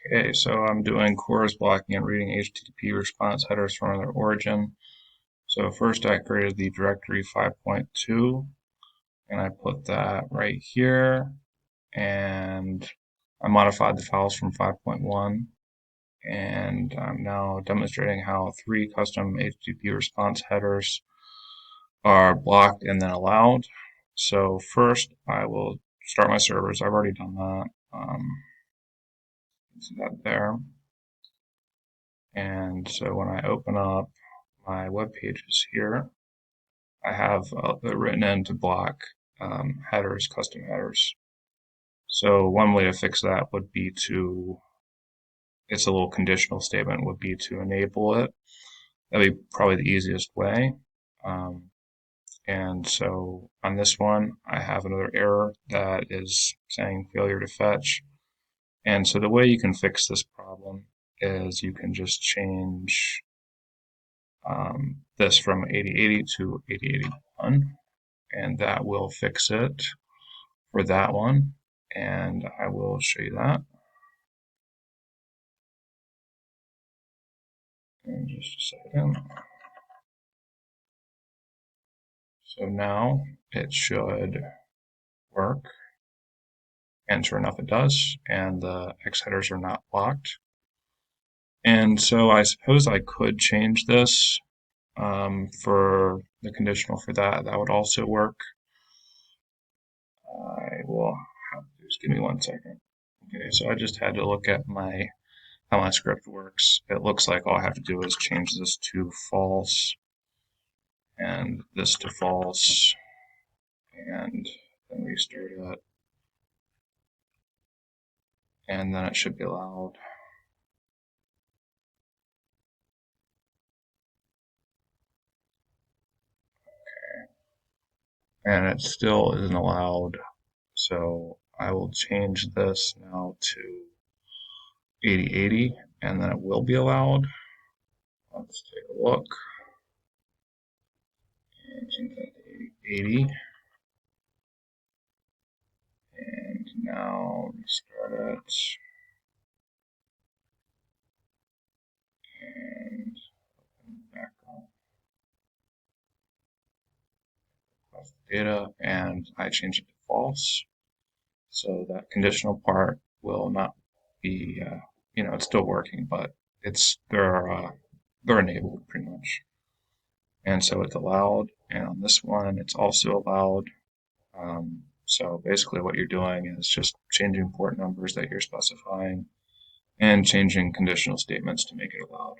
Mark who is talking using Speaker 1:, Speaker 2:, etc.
Speaker 1: Okay, so I'm doing CORS blocking and reading HTTP response headers from their origin. So first I created the directory 5.2 and I put that right here, and I modified the files from 5.1, and I'm now demonstrating how 3 custom HTTP response headers are blocked and then allowed. So first I will start my servers. I've already done that. See that there. And so when I open up my web pages here, I have it written in to block headers, custom headers. So one way to fix that would be it's a little conditional statement, would be to enable it. That'd be probably the easiest way. Um, and so on this one, I have another error that is saying failure to fetch. And so the way you can fix this problem is you can just change this from 8080 to 8081, and that will fix it for that one. And I will show you that in just a second. So now it should work, and sure enough it does, and the X headers are not blocked. And so I suppose I could change this for the conditional for that. That would also work. I will have to just give me 1 second. Okay, so I just had to look at how my script works. It looks like all I have to do is change this to false and this to false, and then restart it, and then it should be allowed. And it still isn't allowed, so I will change this now to 8080, and then it will be allowed. Let's take a look. And change that to 8080. And now restart it. And back up. Data, and I change it to false. So that conditional part will not be, it's still working, but they're enabled pretty much. And so it's allowed, and on this one, it's also allowed. So basically what you're doing is just changing port numbers that you're specifying and changing conditional statements to make it allowed.